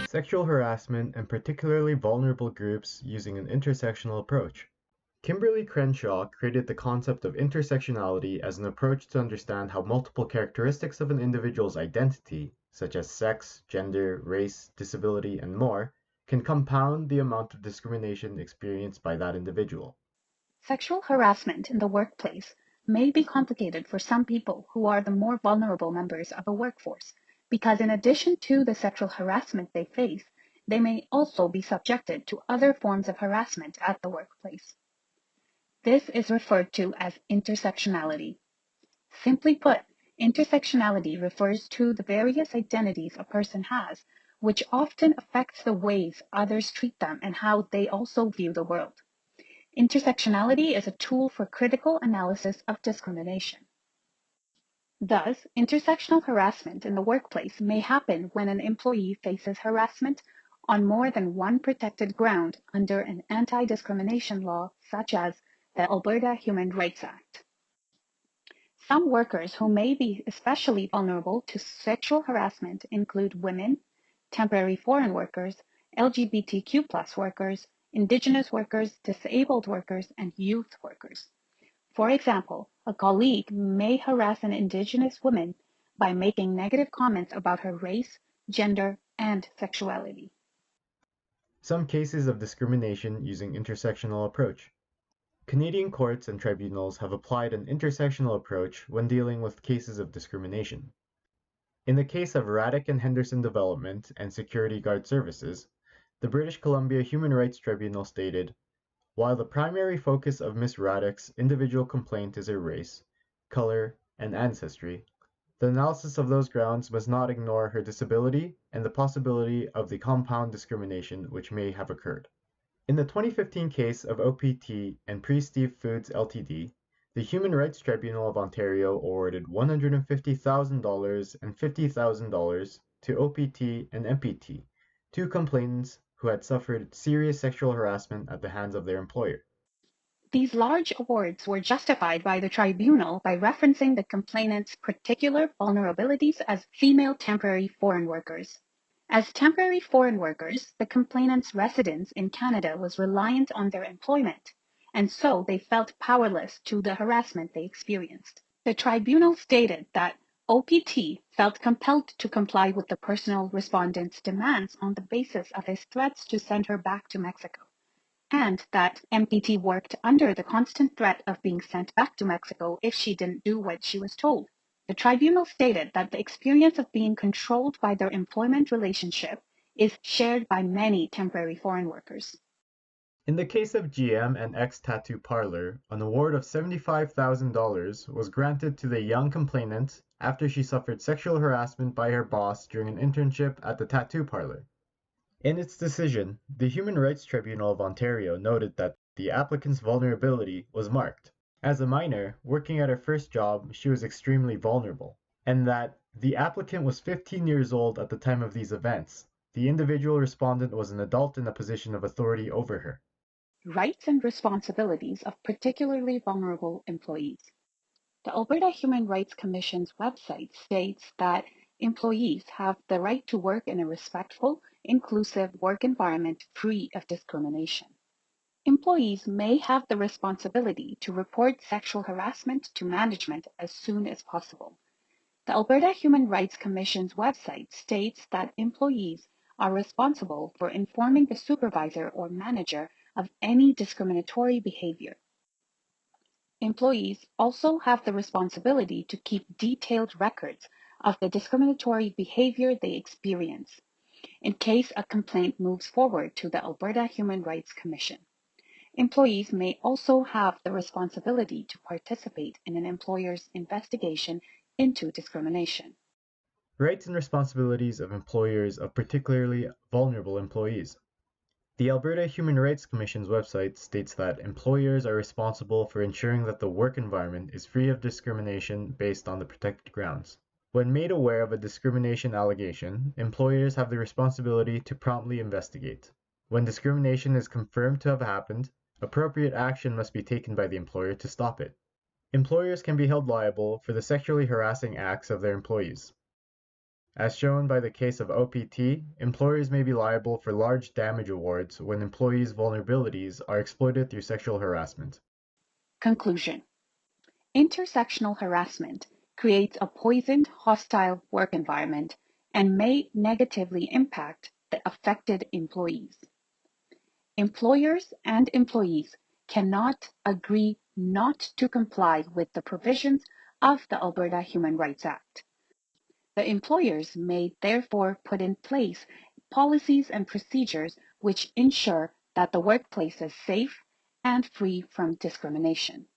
Sexual harassment and particularly vulnerable groups using an intersectional approach. Kimberly Crenshaw created the concept of intersectionality as an approach to understand how multiple characteristics of an individual's identity, such as sex, gender, race, disability, and more, can compound the amount of discrimination experienced by that individual. Sexual harassment in the workplace may be complicated for some people who are the more vulnerable members of a workforce, because in addition to the sexual harassment they face, they may also be subjected to other forms of harassment at the workplace. This is referred to as intersectionality. Simply put, intersectionality refers to the various identities a person has, which often affects the ways others treat them and how they also view the world. Intersectionality is a tool for critical analysis of discrimination. Thus, intersectional harassment in the workplace may happen when an employee faces harassment on more than one protected ground under an anti-discrimination law such as the Alberta Human Rights Act. Some workers who may be especially vulnerable to sexual harassment include women, temporary foreign workers, LGBTQ+ workers, Indigenous workers, disabled workers, and youth workers. For example, a colleague may harass an Indigenous woman by making negative comments about her race, gender, and sexuality. Some cases of discrimination using intersectional approach. Canadian courts and tribunals have applied an intersectional approach when dealing with cases of discrimination. In the case of Raddick and Henderson Development and Security Guard Services, the British Columbia Human Rights Tribunal stated, while the primary focus of Ms. Raddick's individual complaint is her race, color, and ancestry, the analysis of those grounds must not ignore her disability and the possibility of the compound discrimination which may have occurred. In the 2015 case of OPT and Pre-Steve Foods Ltd, the Human Rights Tribunal of Ontario awarded $150,000 and $50,000 to OPT and MPT, two complainants who had suffered serious sexual harassment at the hands of their employer. These large awards were justified by the tribunal by referencing the complainant's particular vulnerabilities as female temporary foreign workers. As temporary foreign workers, the complainant's residence in Canada was reliant on their employment, and so they felt powerless to the harassment they experienced. The tribunal stated that OPT felt compelled to comply with the personal respondent's demands on the basis of his threats to send her back to Mexico, and that MPT worked under the constant threat of being sent back to Mexico if she didn't do what she was told. The tribunal stated that the experience of being controlled by their employment relationship is shared by many temporary foreign workers. In the case of GM and X Tattoo Parlor, an award of $75,000 was granted to the young complainant after she suffered sexual harassment by her boss during an internship at the tattoo parlor. In its decision, the Human Rights Tribunal of Ontario noted that the applicant's vulnerability was marked. As a minor, working at her first job, she was extremely vulnerable, and that the applicant was 15 years old at the time of these events. The individual respondent was an adult in a position of authority over her. Rights and responsibilities of particularly vulnerable employees. The Alberta Human Rights Commission's website states that employees have the right to work in a respectful, inclusive work environment free of discrimination. Employees may have the responsibility to report sexual harassment to management as soon as possible. The Alberta Human Rights Commission's website states that employees are responsible for informing the supervisor or manager of any discriminatory behavior. Employees also have the responsibility to keep detailed records of the discriminatory behavior they experience, in case a complaint moves forward to the Alberta Human Rights Commission. Employees may also have the responsibility to participate in an employer's investigation into discrimination. Rights and responsibilities of employers of particularly vulnerable employees. The Alberta Human Rights Commission's website states that employers are responsible for ensuring that the work environment is free of discrimination based on the protected grounds. When made aware of a discrimination allegation, employers have the responsibility to promptly investigate. When discrimination is confirmed to have happened, appropriate action must be taken by the employer to stop it. Employers can be held liable for the sexually harassing acts of their employees. As shown by the case of OPT, employers may be liable for large damage awards when employees' vulnerabilities are exploited through sexual harassment. Conclusion. Intersectional harassment creates a poisoned, hostile work environment and may negatively impact the affected employees. Employers and employees cannot agree not to comply with the provisions of the Alberta Human Rights Act. The employers may therefore put in place policies and procedures which ensure that the workplace is safe and free from discrimination.